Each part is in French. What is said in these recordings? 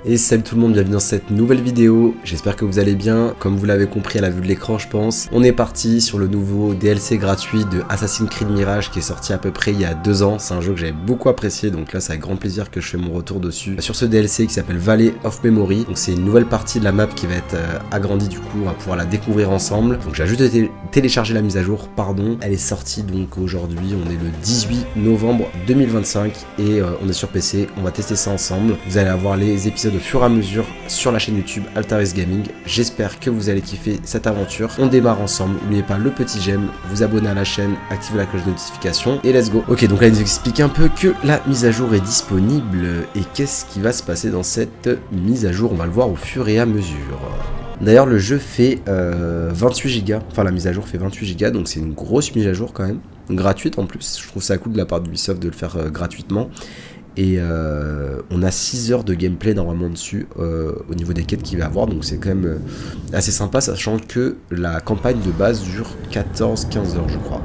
Et salut tout le monde, bienvenue dans cette nouvelle vidéo, j'espère que vous allez bien. Comme vous l'avez compris à la vue de l'écran je pense, on est parti sur le nouveau DLC gratuit de Assassin's Creed Mirage qui est sorti à peu près il y a 2 ans. C'est un jeu que j'avais beaucoup apprécié, donc là c'est avec grand plaisir que je fais mon retour dessus. Sur ce DLC qui s'appelle Valley of Memory, donc c'est une nouvelle partie de la map qui va être agrandie du coup, on va pouvoir la découvrir ensemble. Donc j'ai juste téléchargé la mise à jour, pardon. Elle est sortie donc aujourd'hui, on est le 18 novembre 2025 et on est sur PC, on va tester ça ensemble. Vous allez avoir les épisodes au fur et à mesure sur la chaîne YouTube Altaris Gaming. J'espère que vous allez kiffer cette aventure. On démarre ensemble. N'oubliez pas le petit j'aime, vous abonner à la chaîne, activer la cloche de notification et let's go. Ok, donc là il nous explique un peu que la mise à jour est disponible et qu'est-ce qui va se passer dans cette mise à jour. On va le voir au fur et à mesure. D'ailleurs le jeu fait 28 Go, enfin la mise à jour fait 28 Go, donc c'est une grosse mise à jour quand même, gratuite en plus. Je trouve ça cool de la part d'Ubisoft de le faire gratuitement. Et on a 6 heures de gameplay normalement dessus au niveau des quêtes qu'il va avoir, donc c'est quand même assez sympa, sachant que la campagne de base dure 14-15 heures je crois.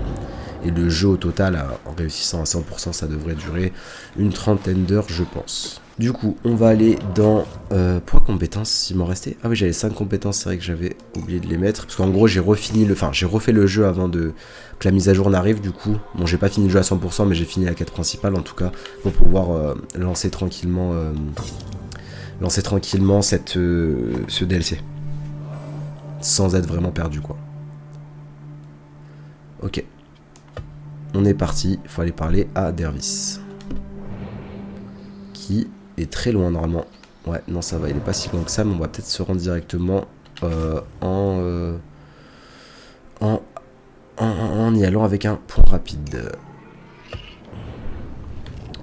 Et le jeu au total, en réussissant à 100%, ça devrait durer une trentaine d'heures je pense. Du coup, on va aller dans points compétences, il m'en restait. Ah oui, j'avais 5 compétences, c'est vrai que j'avais oublié de les mettre. Parce qu'en gros, j'ai refait le jeu avant que la mise à jour n'arrive, du coup. Bon, j'ai pas fini le jeu à 100%, mais j'ai fini la quête principale, en tout cas, pour pouvoir lancer tranquillement ce DLC. Sans être vraiment perdu, quoi. Ok. On est parti, il faut aller parler à Dervis. Qui est très loin normalement. Ouais, non ça va, il est pas si loin que ça, mais on va peut-être se rendre directement en y allant avec un point rapide.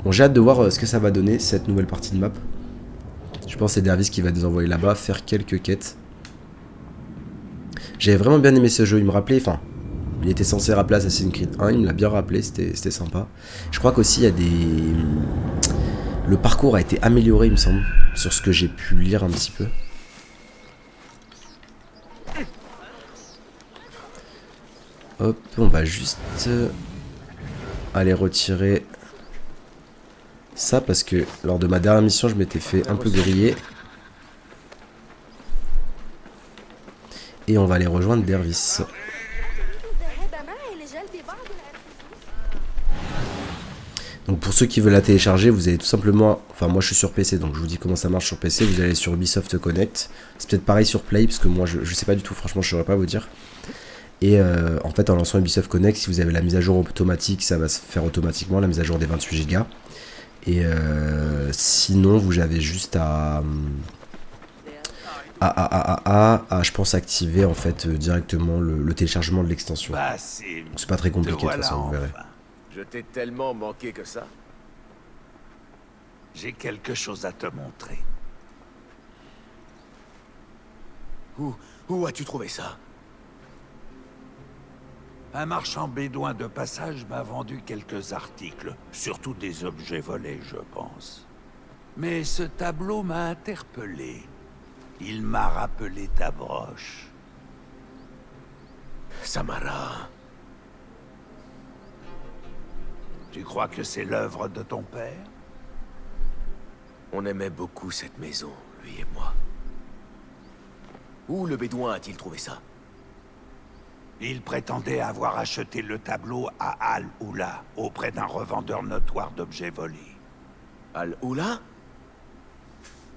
Bon, j'ai hâte de voir ce que ça va donner, cette nouvelle partie de map. Je pense que c'est Dervis qui va nous envoyer là-bas, faire quelques quêtes. J'avais vraiment bien aimé ce jeu, il me rappelait, enfin, il était censé rappeler Assassin's Creed 1, il me l'a bien rappelé, c'était sympa. Je crois qu'aussi il y a des... Le parcours a été amélioré, il me semble, sur ce que j'ai pu lire un petit peu. Hop, on va juste aller retirer ça parce que lors de ma dernière mission, je m'étais fait un peu griller. Et on va aller rejoindre Dervis. Donc pour ceux qui veulent la télécharger, vous allez tout simplement... Enfin moi je suis sur PC, donc je vous dis comment ça marche sur PC. Vous allez sur Ubisoft Connect. C'est peut-être pareil sur Play, parce que moi je sais pas du tout, franchement je saurais pas vous dire. Et en fait en lançant Ubisoft Connect, si vous avez la mise à jour automatique, ça va se faire automatiquement, la mise à jour des 28 Go. Et sinon vous avez juste à je pense activer en fait directement le téléchargement de l'extension. C'est pas très compliqué de toute façon, vous verrez. Je t'ai tellement manqué que ça. J'ai quelque chose à te montrer. Où as-tu trouvé ça? Un marchand bédouin de passage m'a vendu quelques articles, surtout des objets volés, je pense. Mais ce tableau m'a interpellé. Il m'a rappelé ta broche. Samara. Tu crois que c'est l'œuvre de ton père? On aimait beaucoup cette maison, lui et moi. Où le bédouin a-t-il trouvé ça? Il prétendait avoir acheté le tableau à Al-Oula, auprès d'un revendeur notoire d'objets volés. Al-Oula?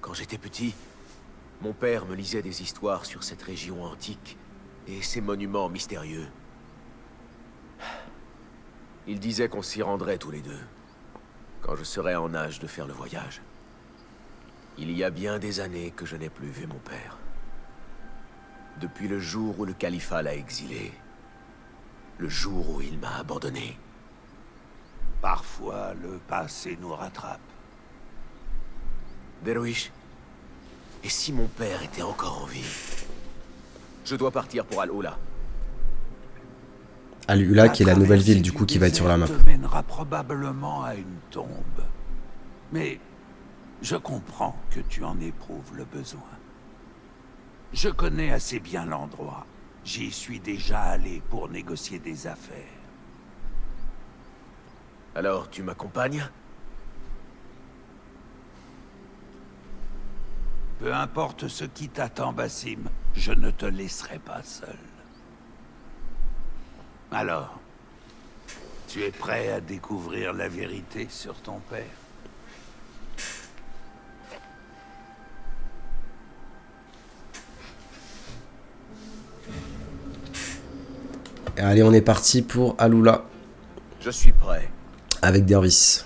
Quand j'étais petit, mon père me lisait des histoires sur cette région antique et ses monuments mystérieux. Il disait qu'on s'y rendrait tous les deux, quand je serais en âge de faire le voyage. Il y a bien des années que je n'ai plus vu mon père. Depuis le jour où le califat l'a exilé. Le jour où il m'a abandonné. Parfois, le passé nous rattrape. Derouish, et si mon père était encore en vie? Je dois partir pour Al-Oula. Al-Ula qui est la nouvelle ville du coup qui va être sur la map. Te mènera probablement à une tombe. Mais je comprends que tu en éprouves le besoin. Je connais assez bien l'endroit. J'y suis déjà allé pour négocier des affaires. Alors, tu m'accompagnes? Peu importe ce qui t'attend, Basim, je ne te laisserai pas seul. Alors, tu es prêt à découvrir la vérité sur ton père? Et allez, on est parti pour Alula. Je suis prêt. Avec Dervis.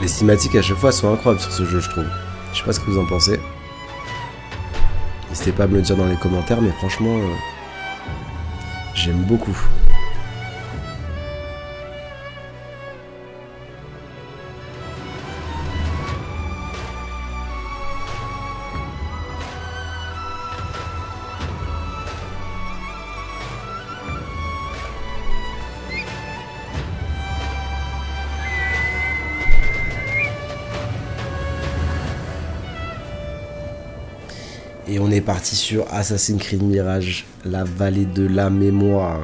Les cinématiques à chaque fois sont incroyables sur ce jeu, je trouve. Je sais pas ce que vous en pensez. N'hésitez pas à me le dire dans les commentaires, mais franchement, j'aime beaucoup. Et on est parti sur Assassin's Creed Mirage, la vallée de la mémoire.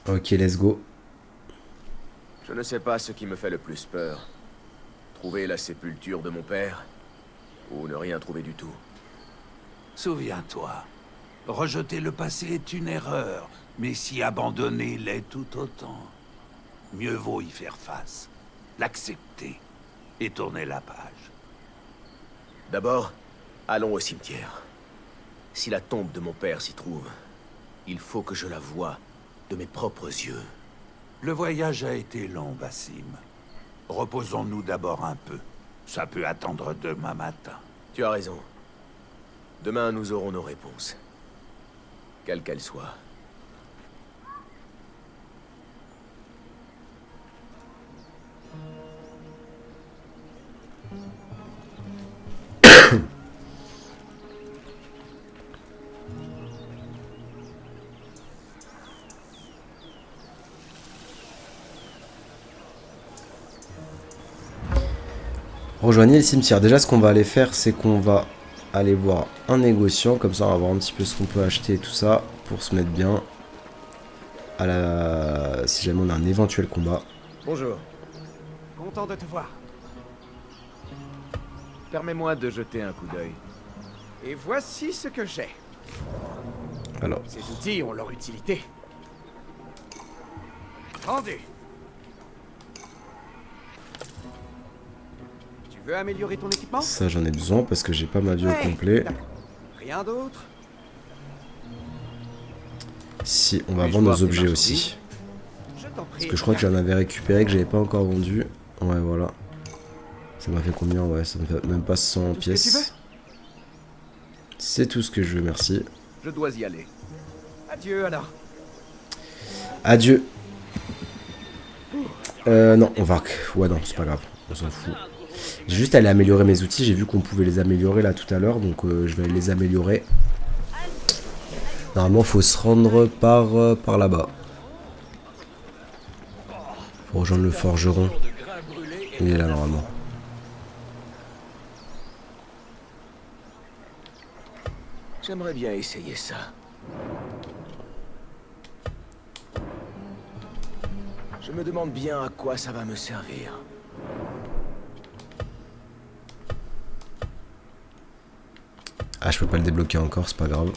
Ok, let's go. Je ne sais pas ce qui me fait le plus peur. Trouver la sépulture de mon père, ou ne rien trouver du tout. Souviens-toi, rejeter le passé est une erreur, mais s'y abandonner l'est tout autant. Mieux vaut y faire face, l'accepter et tourner la page. D'abord, allons au cimetière. Si la tombe de mon père s'y trouve, il faut que je la voie de mes propres yeux. Le voyage a été long, Basim. Reposons-nous d'abord un peu. Ça peut attendre demain matin. Tu as raison. Demain, nous aurons nos réponses. Quelles qu'elles soient. Rejoignez le cimetière. Déjà, ce qu'on va aller faire, c'est qu'on va aller voir un négociant. Comme ça, on va voir un petit peu ce qu'on peut acheter et tout ça pour se mettre bien à la... si jamais on a un éventuel combat. Bonjour. Content de te voir. Permets-moi de jeter un coup d'œil. Et voici ce que j'ai. Alors, Ces outils ont leur utilité. Vendu. Tu veux améliorer ton équipement? ça, j'en ai besoin parce que j'ai pas ma vie au Ouais, complet. d'accord. Rien d'autre? Si, on va Puis-je vendre voir nos tes objets aussi. Je t'en prie. Parce que je crois que j'en avais récupéré, que j'avais pas encore vendu. Ouais, voilà. Ça m'a fait combien? Ouais, ça me fait même pas 100 Tout ce que tu veux. pièces. C'est tout ce que je veux, merci. Je dois y aller. Adieu alors. Adieu. Non, on va... Ouais, non, c'est pas grave. On s'en fout. J'ai juste allé améliorer mes outils. J'ai vu qu'on pouvait les améliorer là tout à l'heure. Donc je vais les améliorer. Normalement, faut se rendre par là-bas. Faut rejoindre le forgeron. Il est là normalement. J'aimerais bien essayer ça. Je me demande bien à quoi ça va me servir. Ah, je peux pas le débloquer encore, c'est pas grave.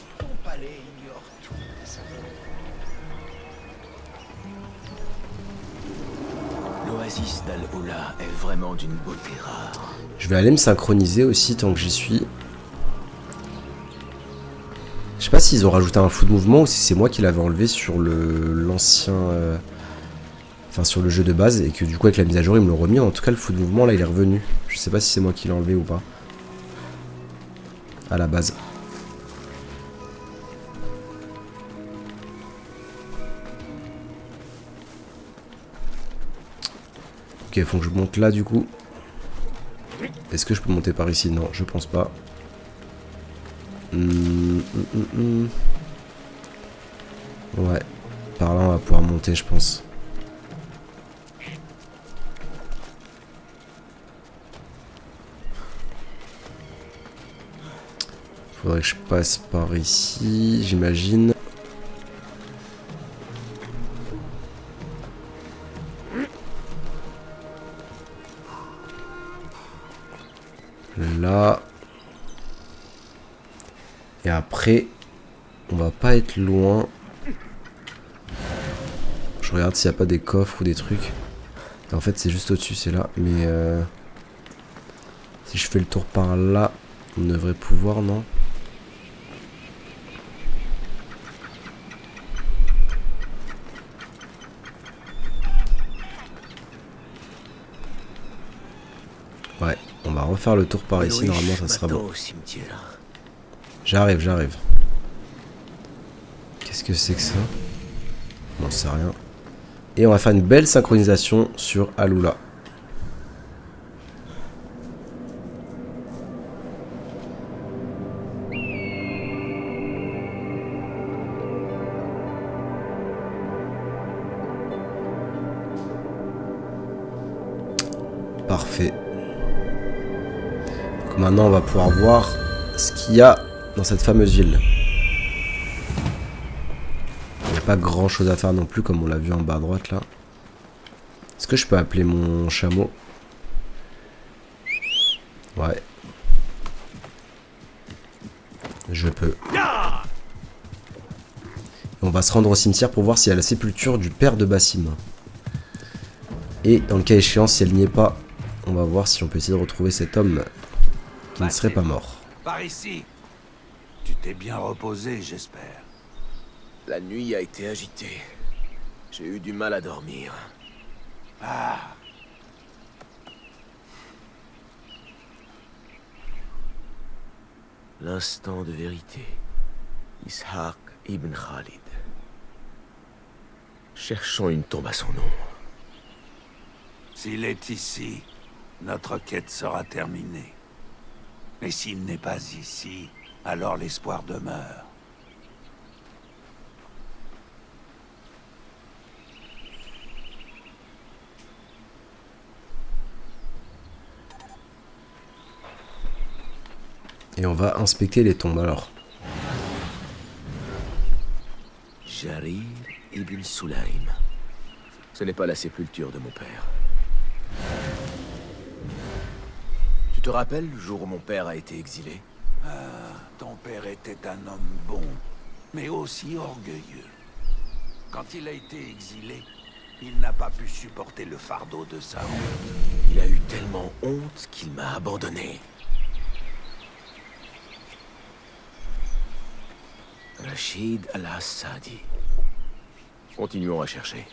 L'oasis d'Al-Oula est vraiment d'une beauté rare. Je vais aller me synchroniser aussi tant que j'y suis. Je sais pas s'ils ont rajouté un flou de mouvement ou si c'est moi qui l'avais enlevé sur l'ancien... Enfin sur le jeu de base et que du coup avec la mise à jour ils me l'ont remis. En tout cas le flou de mouvement là il est revenu. Je sais pas si c'est moi qui l'ai enlevé ou pas. À la base. Ok, faut que je monte là du coup. Est-ce que je peux monter par ici? Non, je pense pas. Ouais, par là on va pouvoir monter je pense. Faudrait que je passe par ici, j'imagine. Là. Et après, on va pas être loin. Je regarde s'il n'y a pas des coffres ou des trucs. En fait, c'est juste au-dessus, c'est là. Mais si je fais le tour par là, on devrait pouvoir, non? Ouais, on va refaire le tour par ici, normalement ça sera bon. J'arrive, j'arrive. Qu'est-ce que c'est que ça? Bon, c'est rien. Et on va faire une belle synchronisation sur Al-Oula. Parfait. Donc maintenant on va pouvoir voir ce qu'il y a dans cette fameuse ville. Il n'y a pas grand chose à faire non plus comme on l'a vu en bas à droite là. Est-ce que je peux appeler mon chameau? Ouais. Je peux. On va se rendre au cimetière pour voir s'il y a la sépulture du père de Basim. Et dans le cas échéant, si elle n'y est pas, on va voir si on peut essayer de retrouver cet homme qui ne serait pas mort. Par ici. Tu t'es bien reposé, j'espère. La nuit a été agitée. J'ai eu du mal à dormir. Ah. L'instant de vérité. Ishaq ibn Khalid. Cherchons une tombe à son nom. S'il est ici, notre quête sera terminée. Mais s'il n'est pas ici, alors l'espoir demeure. Et on va inspecter les tombes alors. Jarir ibn Sulaim. Ce n'est pas la sépulture de mon père. Tu te rappelles le jour où mon père a été exilé? Ton père était un homme bon, mais aussi orgueilleux. Quand il a été exilé, il n'a pas pu supporter le fardeau de sa honte. Il a eu tellement honte qu'il m'a abandonné. Rachid al-Assadi. Continuons à chercher.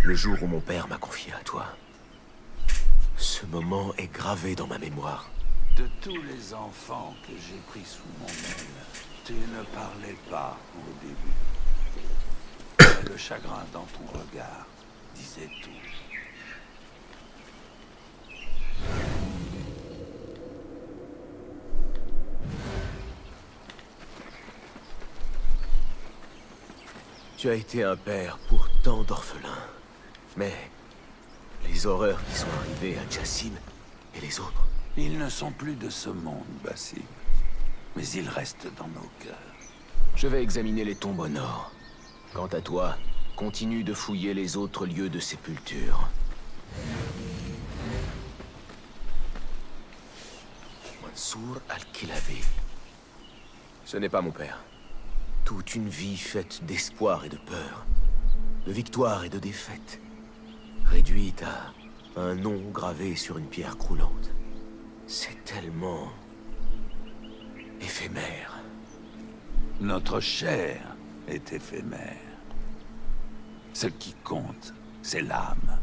Le jour où mon père m'a confié à toi. Ce moment est gravé dans ma mémoire. De tous les enfants que j'ai pris sous mon aile, tu ne parlais pas au début. Mais le chagrin dans ton regard disait tout. Tu as été un père pour tant d'orphelins. Mais les horreurs qui sont arrivées à Jassim et les autres... Ils ne sont plus de ce monde, Basim. Mais ils restent dans nos cœurs. Je vais examiner les tombes au nord. Quant à toi, continue de fouiller les autres lieux de sépulture. Mansour al-Kilavi. Ce n'est pas mon père. Toute une vie faite d'espoir et de peur, de victoire et de défaite, réduite à un nom gravé sur une pierre croulante. C'est tellement éphémère. Notre chair est éphémère. Ce qui compte, c'est l'âme.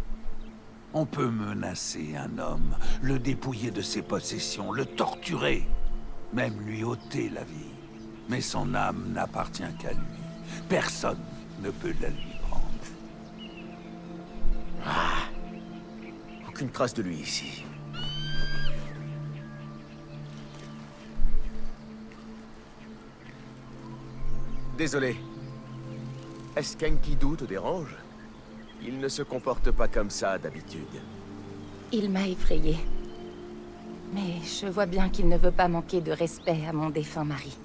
On peut menacer un homme, le dépouiller de ses possessions, le torturer, même lui ôter la vie. Mais son âme n'appartient qu'à lui. Personne ne peut la lui prendre. Aucune trace de lui ici. Désolé. Est-ce qu'Enkidu te dérange? Il ne se comporte pas comme ça d'habitude. Il m'a effrayée. Mais je vois bien qu'il ne veut pas manquer de respect à mon défunt mari.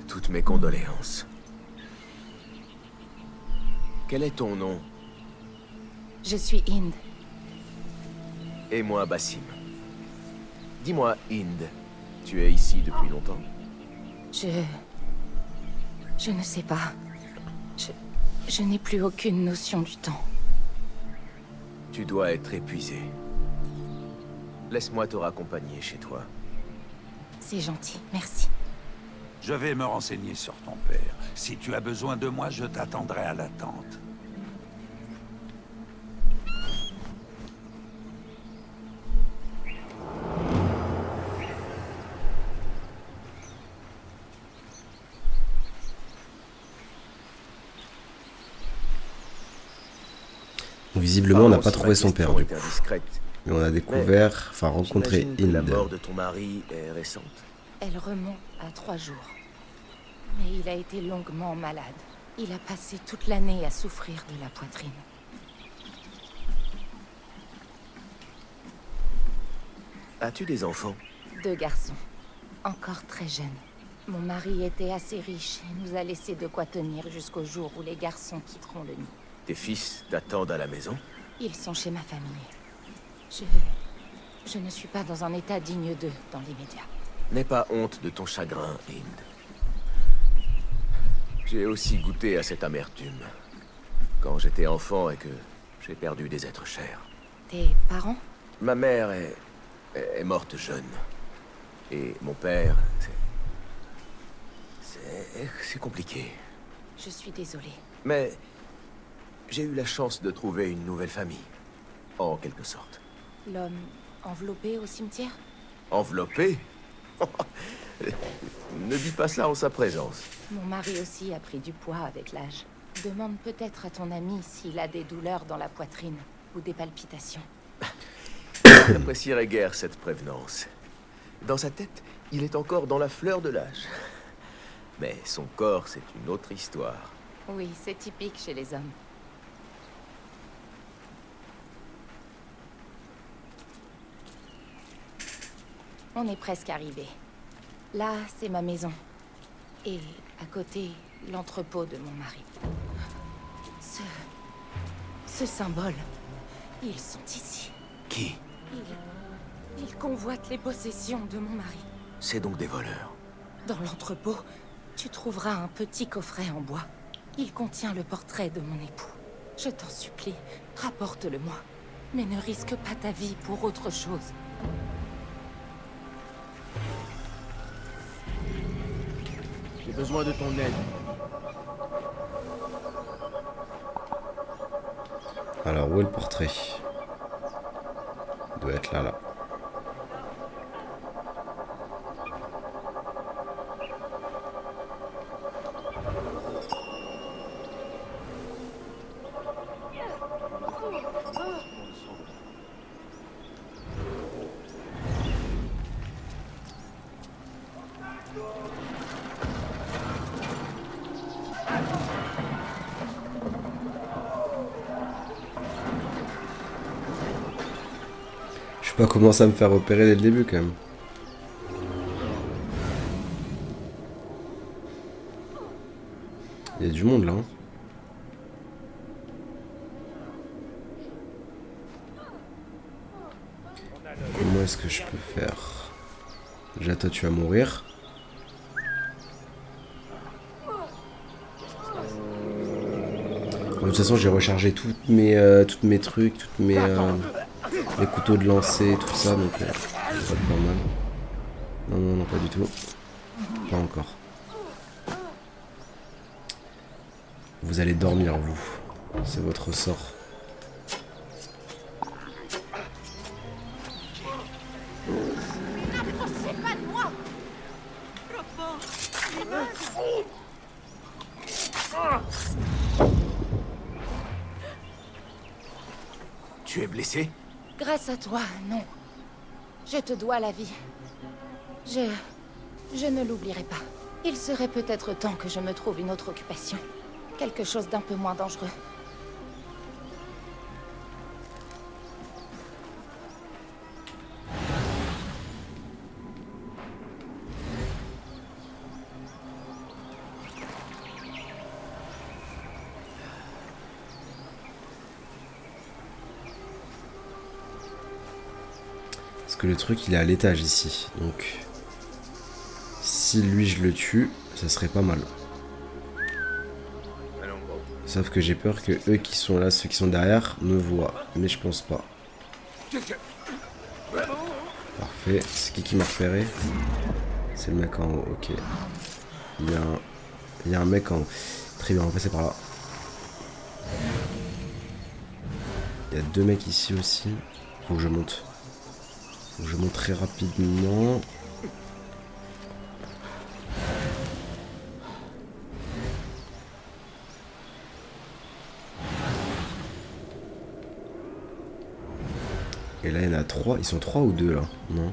Toutes mes condoléances. Quel est ton nom? Je suis Hind. Et moi, Basim. Dis-moi, Hind, tu es ici depuis longtemps? Je ne sais pas. Je n'ai plus aucune notion du temps. Tu dois être épuisé. Laisse-moi te raccompagner chez toi. C'est gentil, merci. Je vais me renseigner sur ton père. Si tu as besoin de moi, je t'attendrai à la tente. Visiblement, on n'a pas trouvé son père, du coup. Indiscrète. Mais on a découvert, enfin rencontré J'imagine que la Hind. mort de ton mari est récente. Elle remonte à 3 jours. Mais il a été longuement malade. Il a passé toute l'année à souffrir de la poitrine. As-tu des enfants? 2 garçons. Encore très jeunes. Mon mari était assez riche et nous a laissé de quoi tenir jusqu'au jour où les garçons quitteront le nid. Tes fils t'attendent à la maison? Ils sont chez ma famille. Je ne suis pas dans un état digne d'eux dans l'immédiat. N'aie pas honte de ton chagrin, Hind. J'ai aussi goûté à cette amertume. Quand j'étais enfant et que j'ai perdu des êtres chers. Tes parents? Ma mère est morte jeune. Et mon père, c'est compliqué. Je suis désolée. Mais j'ai eu la chance de trouver une nouvelle famille. En quelque sorte. L'homme enveloppé au cimetière? Enveloppé? Ne dis pas ça en sa présence. Mon mari aussi a pris du poids avec l'âge. Demande peut-être à ton ami s'il a des douleurs dans la poitrine ou des palpitations. Je n'apprécierais guère cette prévenance. Dans sa tête, il est encore dans la fleur de l'âge. Mais son corps, c'est une autre histoire. Oui, c'est typique chez les hommes. On est presque arrivé. Là, c'est ma maison. Et à côté, l'entrepôt de mon mari. Ce symbole, ils sont ici. Qui? Ils convoitent les possessions de mon mari. C'est donc des voleurs. Dans l'entrepôt, tu trouveras un petit coffret en bois. Il contient le portrait de mon époux. Je t'en supplie, rapporte-le-moi. Mais ne risque pas ta vie pour autre chose. J'ai besoin de ton aide. Alors, où est le portrait? Il doit être là, là. Je sais pas comment ça me faire repérer dès le début quand même. Il y a du monde est-ce que je peux faire? Déjà, toi, tu vas mourir. De toute façon, j'ai rechargé toutes mes trucs, mes couteaux de lancer, tout ça, donc pas de mal. Non, non, non, pas du tout. Pas encore. Vous allez dormir, vous. C'est votre sort. Tu es blessé? Grâce à toi, non. Je te dois la vie. Je ne l'oublierai pas. Il serait peut-être temps que je me trouve une autre occupation. Quelque chose d'un peu moins dangereux. Parce que le truc, il est à l'étage ici. Donc, si lui, je le tue, ça serait pas mal. Sauf que j'ai peur que eux qui sont là, ceux qui sont derrière, me voient. Mais je pense pas. Parfait. C'est qui m'a repéré? C'est le mec en haut, ok. Il y a un mec en haut. Très bien, on va passer par là. Il y a deux mecs ici aussi. Faut que je monte. Faut que je monte très rapidement. Et là, il y en a 3. Ils sont 3 ou 2 là? Non.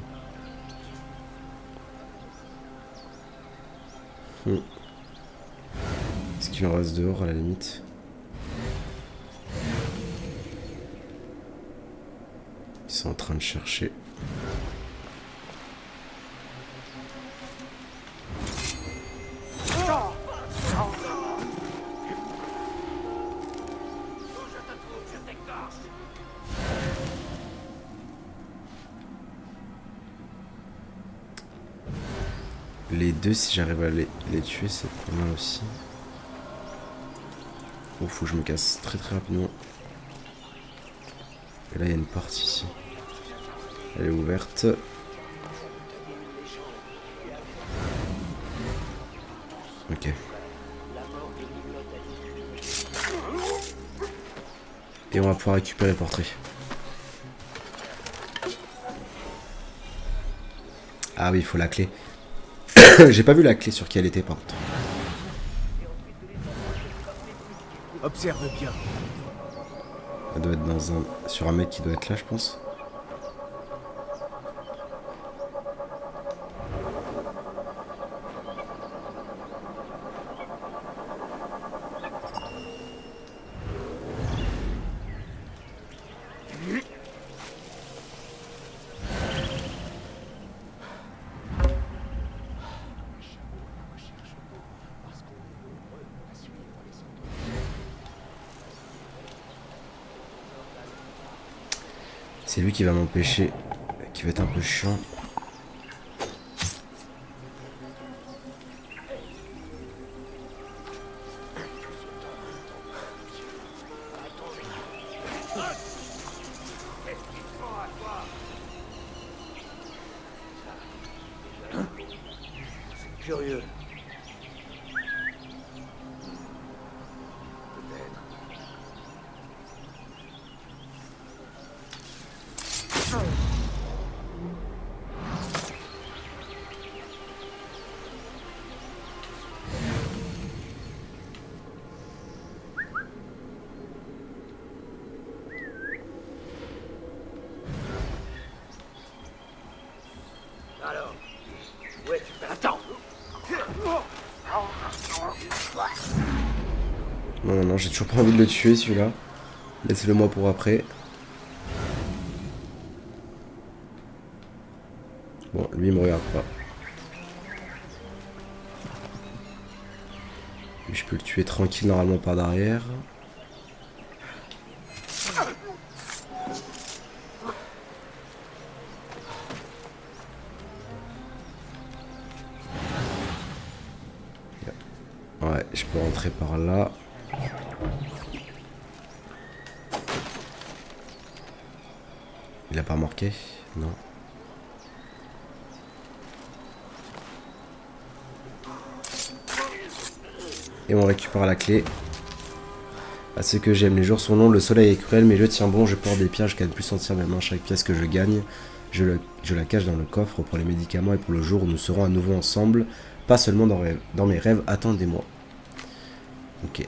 Est-ce qu'il en reste dehors à la limite? Ils sont en train de chercher. Les deux, si j'arrive à les tuer, c'est pas mal aussi. Bon, faut que je me casse très rapidement. Et là, il y a une porte ici. Elle est ouverte. Ok. Et on va pouvoir récupérer le portrait. Ah oui, il faut la clé. J'ai pas vu la clé sur qui elle était par contre. Observe bien. Elle doit être sur un mec qui doit être là, je pense. C'est lui qui va m'empêcher, qui va être un peu chiant. C'est curieux. Alors, ouais, tu fais. Attends. Non, non, non, j'ai toujours pas envie de le tuer celui-là. Laissez-le moi pour après. Bon, lui il me regarde pas. Lui, je peux le tuer tranquille normalement par derrière. peut rentrer par là. Il a pas marqué? Non. Et on récupère la clé. À ce que j'aime, les jours sont longs, le soleil est cruel, mais je tiens bon, je porte des pierres, je ne plus sentir mes mains, chaque pièce que je gagne. Je la cache dans le coffre pour les médicaments et pour le jour où nous serons à nouveau ensemble. Pas seulement dans mes rêves, attendez-moi. Ok.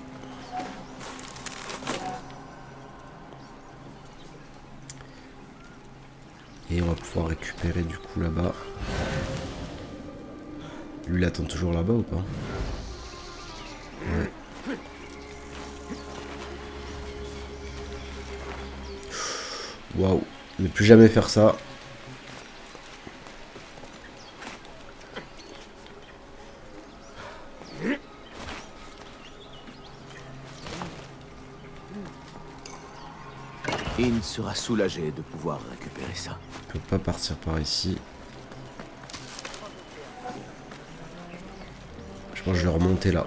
Et on va pouvoir récupérer du coup là-bas. Lui il attend toujours là-bas ou pas? Ouais. Waouh, ne plus jamais faire ça. Inn sera soulagé de pouvoir récupérer ça. Je peux pas partir par ici. Je pense que je vais remonter là.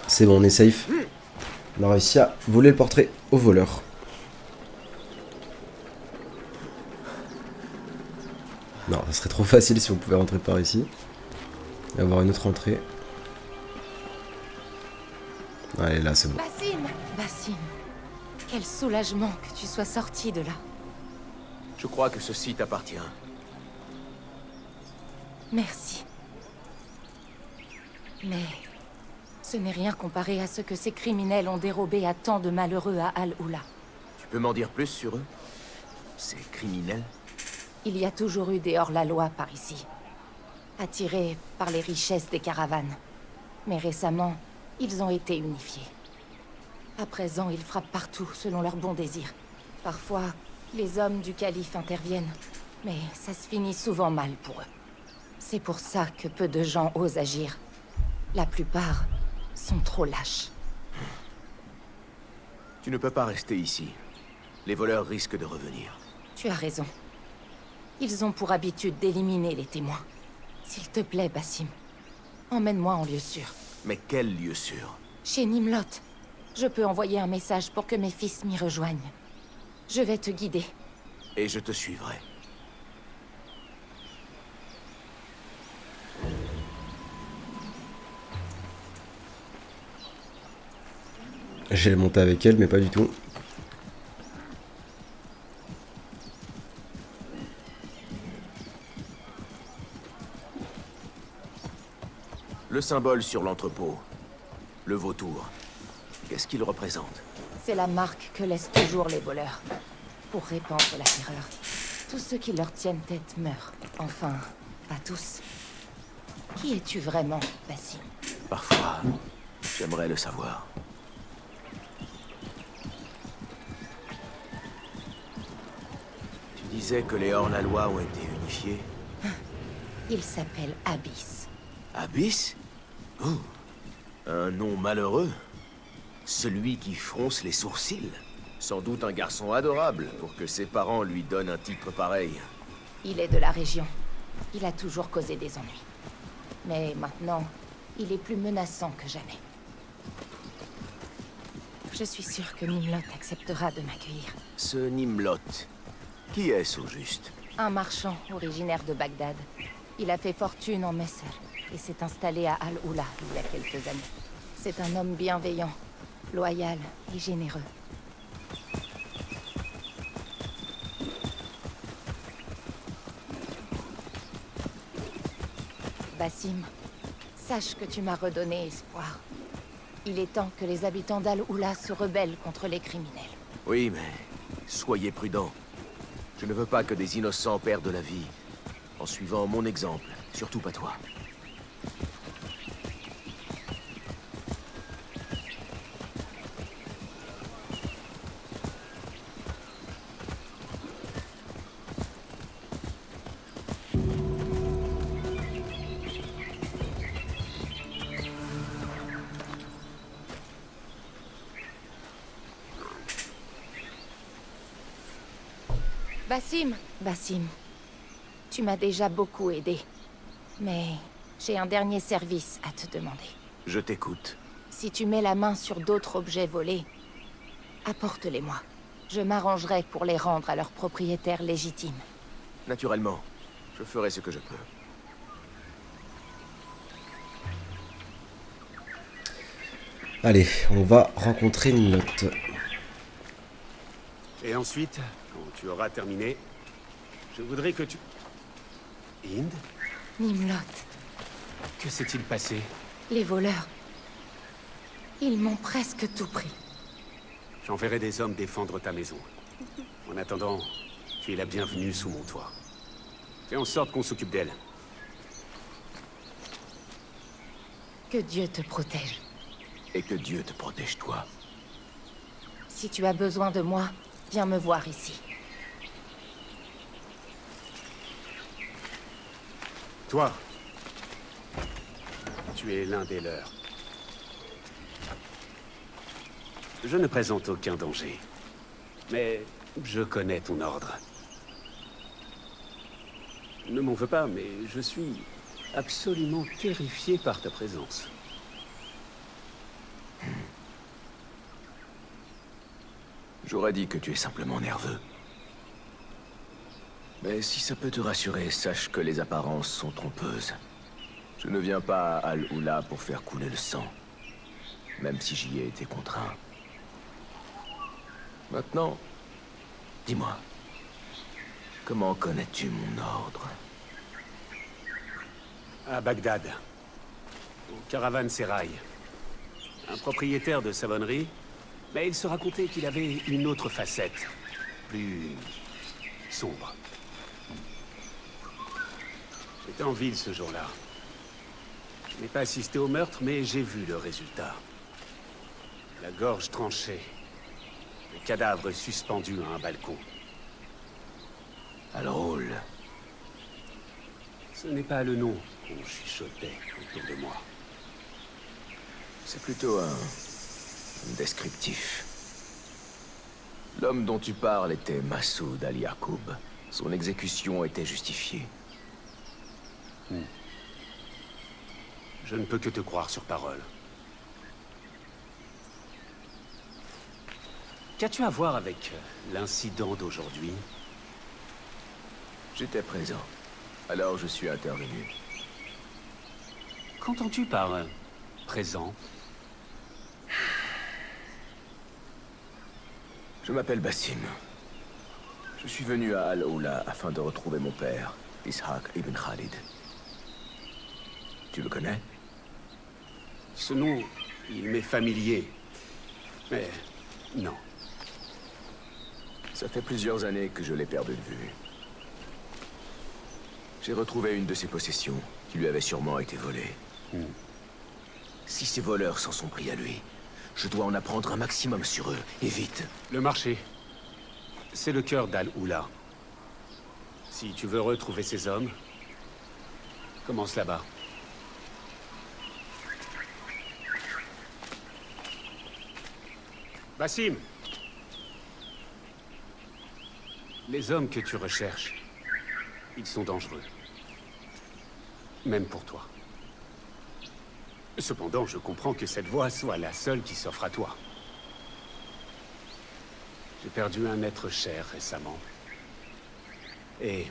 C'est bon, on est safe. On a réussi à voler le portrait au voleur. Non, ça serait trop facile si on pouvait rentrer par ici. Et avoir une autre entrée. Allez, là, c'est bon. Basim! Basim, quel soulagement que tu sois sorti de là. Je crois que ce site appartient. Merci. Mais ce n'est rien comparé à ce que ces criminels ont dérobé à tant de malheureux à Al-Oula. Tu peux m'en dire plus sur eux? Ces criminels? Il y a toujours eu des hors-la-loi par ici, attirés par les richesses des caravanes. Mais récemment, ils ont été unifiés. À présent, ils frappent partout selon leur bon désir. Parfois, les hommes du calife interviennent, mais ça se finit souvent mal pour eux. C'est pour ça que peu de gens osent agir. La plupart sont trop lâches. Tu ne peux pas rester ici. Les voleurs risquent de revenir. Tu as raison. Ils ont pour habitude d'éliminer les témoins. S'il te plaît, Basim, emmène-moi en lieu sûr. Mais quel lieu sûr? Chez Nimlot. Je peux envoyer un message pour que mes fils m'y rejoignent. Je vais te guider. Et je te suivrai. J'ai monté avec elle, mais pas du tout. Le symbole sur l'entrepôt. Le vautour. Qu'est-ce qu'il représente? C'est la marque que laissent toujours les voleurs. Pour répandre la terreur. Tous ceux qui leur tiennent tête meurent. Enfin, pas tous. Qui es-tu vraiment, Basim? Parfois, j'aimerais le savoir. Tu disais que les hors-la-loi ont été unifiés. Il s'appelle Abyss. Abyss? Oh, un nom malheureux. Celui qui fronce les sourcils. Sans doute un garçon adorable pour que ses parents lui donnent un titre pareil. Il est de la région. Il a toujours causé des ennuis. Mais maintenant, il est plus menaçant que jamais. Je suis sûre que Nimlot acceptera de m'accueillir. Ce Nimlot, qui est-ce au juste? Un marchand originaire de Bagdad. Il a fait fortune en Messer et s'est installé à Al-Oula il y a quelques années. C'est un homme bienveillant, loyal et généreux. Basim, sache que tu m'as redonné espoir. Il est temps que les habitants d'Al-Oula se rebellent contre les criminels. Oui, mais soyez prudents. Je ne veux pas que des innocents perdent la vie en suivant mon exemple, surtout pas toi. Bassim, tu m'as déjà beaucoup aidé. Mais j'ai un dernier service à te demander. Je t'écoute. Si tu mets la main sur d'autres objets volés, apporte-les-moi. Je m'arrangerai pour les rendre à leur propriétaire légitime. Naturellement, je ferai ce que je peux. Allez, on va rencontrer Nimlot. Et ensuite, quand tu auras terminé, je voudrais que tu... Hind? Nimlot, Que s'est-il passé? les voleurs. Ils m'ont presque tout pris. J'enverrai des hommes défendre ta maison. En attendant, tu es la bienvenue sous mon toit. Fais en sorte qu'on s'occupe d'elle. Que Dieu te protège. Et que Dieu te protège toi. Si tu as besoin de moi, viens me voir ici. Toi, tu es l'un des leurs. Je ne présente aucun danger. Mais je connais ton ordre. Ne m'en veux pas, mais je suis absolument terrifié par ta présence. J'aurais dit que tu es simplement nerveux. Mais si ça peut te rassurer, sache que les apparences sont trompeuses. Je ne viens pas à Al-Ula pour faire couler le sang. Même si j'y ai été contraint. Maintenant, dis-moi, comment connais-tu mon ordre? À Bagdad, au Caravansérail. Un propriétaire de savonnerie, mais il se racontait qu'il avait une autre facette, plus sombre. J'étais en ville ce jour-là. Je n'ai pas assisté au meurtre, mais j'ai vu le résultat. La gorge tranchée, le cadavre suspendu à un balcon. Al-Ghul. Ce n'est pas le nom qu'on chuchotait autour de moi. C'est plutôt un descriptif. L'homme dont tu parles était Massoud Al-Yaqoub. Son exécution était justifiée. Je ne peux que te croire sur parole. Qu'as-tu à voir avec l'incident d'aujourd'hui? J'étais présent. Alors je suis intervenu. Qu'entends-tu par présent? Je m'appelle Bassim. Je suis venu à Al-Ula afin de retrouver mon père, Ishaq ibn Khalid. Tu le connais? Ce nom, il m'est familier. Mais non. Ça fait plusieurs années que je l'ai perdu de vue. J'ai retrouvé une de ses possessions, qui lui avait sûrement été volée. Si ces voleurs s'en sont pris à lui, je dois en apprendre un maximum sur eux, et vite. Le marché, c'est le cœur d'Al-Ula. Si tu veux retrouver ces hommes, commence là-bas. Bassim! Les hommes que tu recherches, ils sont dangereux. Même pour toi. Cependant, je comprends que cette voie soit la seule qui s'offre à toi. J'ai perdu un être cher récemment. Et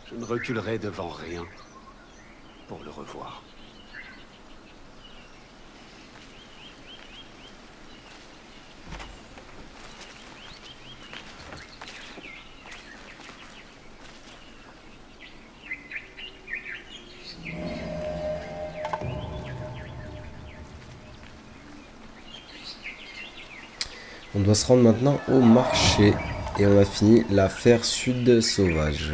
je ne reculerai devant rien pour le revoir. On doit se rendre maintenant au marché. Et on a fini l'affaire Sud Sauvage.